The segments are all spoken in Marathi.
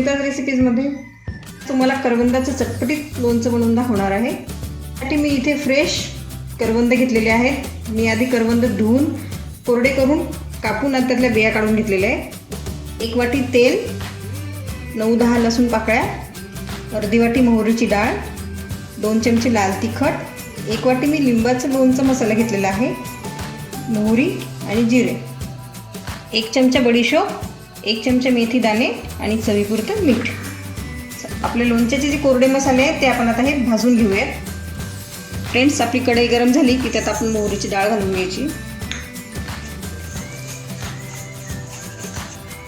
सुनीताज रेसिपीजमध्ये तुम्हाला करवंदाचं चटपटीत लोणचं बनवून दाखवणार आहे। त्यासाठी मी इथे फ्रेश करवंद घेतलेले आहेत। मी आधी करवंद धुवून कोरडे करून कापून त्यातल्या बिया काढून घेतलेल्या आहे। 1 वाटी तेल, 9-10 लसूण पाकळ्या, अर्धी वाटी मोहरीची डाळ, 2 चमचे लाल तिखट, 1 वाटी मी लिंबाचं लोणचं मसाला घेतलेला आहे, मोहरी आणि जिरे, 1 चमचा बडीशोप, 1 चमचा मेथी दाणे आणि चवीपुरतं मीठ। आपले लोणच्याचे जे कोरडे मसाले आहेत ते आपण आता हे भाजून घेऊयात। फ्रेंड्स, आपली कढई गरम झाली की त्यात आपण मोहरीची डाळ घालून घ्यायची।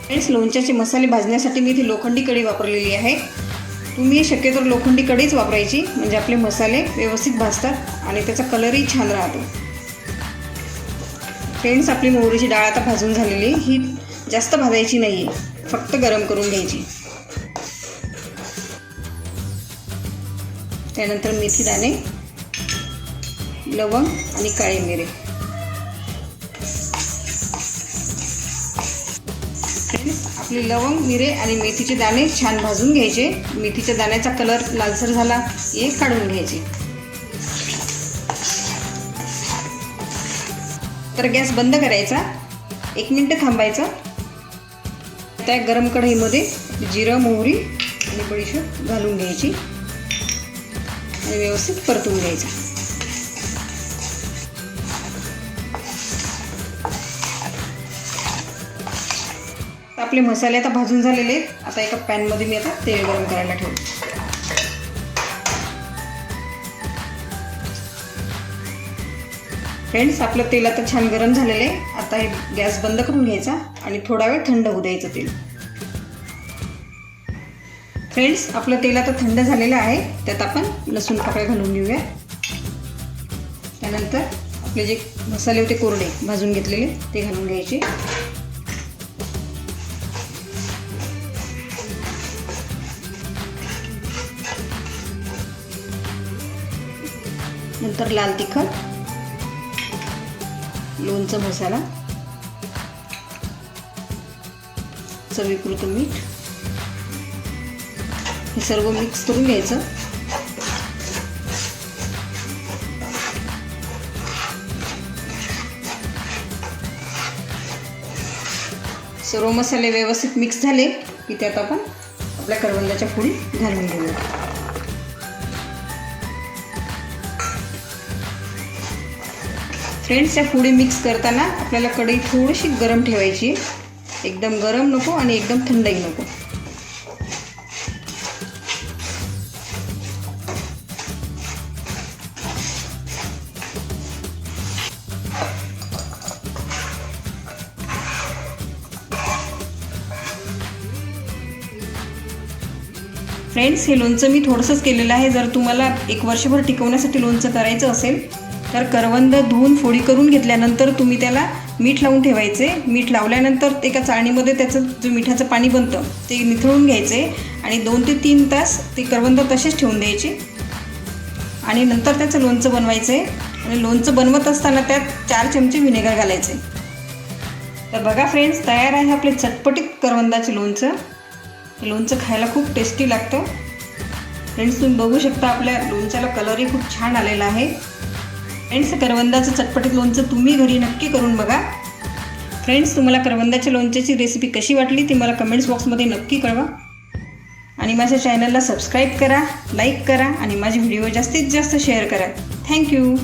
फ्रेंड्स, लोणच्याचे मसाले भाजण्यासाठी मी इथे लोखंडी कढई वापरलेली आहे। तुम्ही शक्यतो लोखंडी कढईच वापरायची, म्हणजे आपले मसाले व्यवस्थित भाजतात आणि त्याचा कलरही छान राहतो। फ्रेंड्स, आपली मोहरीची डाळ आता भाजून झालेली, ही जास्त भाजायची नाही आहे, फक्त गरम करून घ्यायची। त्यानंतर मेथी दाणे, लवंग आणि काळे मिरे। फ्रेंड्स, आपले लवंग, मिरे आणि मेथीचे दाणे छान भाजून घ्यायचे। मेथीच्या दाण्याचा कलर लालसर झाला की काढून घ्यायचे। तर गॅस बंद करायचा, 1 मिनिट थांबायचं। त्या गरम कढईमध्ये जिरं, मोहरी आणि बडीशोप घालून घ्यायची आणि व्यवस्थित परतून घ्यायचं। आपले मसाले आता भाजून झालेले आहेत। आता एका पॅनमध्ये मी आता तेल गरम करायला ठेवतो। फ्रेंड्स, आपलं तेल आता छान गरम झालेलं आहे। आता हे गॅस बंद करून घ्यायचा आणि थोडा वेळ थंड होऊ द्यायचं तेल। फ्रेंड्स, आपलं तेल आता थंड झालेलं आहे। त्यात आपण लसूण पाकळ्या घालून घेऊया। त्यानंतर आपले जे मसाले होते कोरडे भाजून घेतलेले ते घालून घ्यायचे। नंतर लाल तिखट, लोणचं मसाला, चवीपुरतं मीठ, हे सर्व मिक्स करून घ्यायचं। सर्व मसाले व्यवस्थित मिक्स झाले की त्यात आपण आपल्या करवंदाच्या फोडी घालून घेऊया। फ्रेंड्स, या फोडी मिक्स करताना आपल्याला कढई थोडीशी गरम ठेवायची, एकदम गरम नको आणि एकदम थंडही नको। फ्रेंड्स, हे लोणचं मी थोडंसंच केलेलं आहे। जर तुम्हाला 1 वर्षभर टिकवण्यासाठी लोणचं करायचं असेल तर करवंद धुवून फोडी करून घेतल्यानंतर तुम्ही त्याला मीठ लावून ठेवायचे। मीठ लावल्यानंतर एका चाळणीमध्ये त्याचं जे मिठाचं पाणी बनतं ते निथळून घ्यायचे आणि 2 ते 3 तास ते करवंद तसेच ठेवून द्यायचे आणि नंतर त्याचं लोणचं बनवायचं आहे। आणि लोणचं बनवत असताना त्यात 4 चमचे व्हिनेगर घालायचे। तर बघा फ्रेंड्स, तयार आहे आपले चटपटीत करवंदाचे लोणचं। हे लोणचं खायला खूप टेस्टी लागतं। फ्रेंड्स, तुम्ही बघू शकता आपल्या लोणच्याला कलरही खूप छान आलेला आहे। फ्रेंड्स, करवंदाचं चटपटीत लोणचं तुम्ही घरी नक्की करून बघा। फ्रेंड्स, तुम्हाला करवंदाच्या लोणच्याची रेसिपी कशी वाटली ती मला कमेंट्स बॉक्समध्ये नक्की कळवा आणि माझ्या चॅनलला सबस्क्राईब करा, लाईक करा आणि माझे व्हिडिओ जास्तीत जास्त शेअर करा। थँक्यू।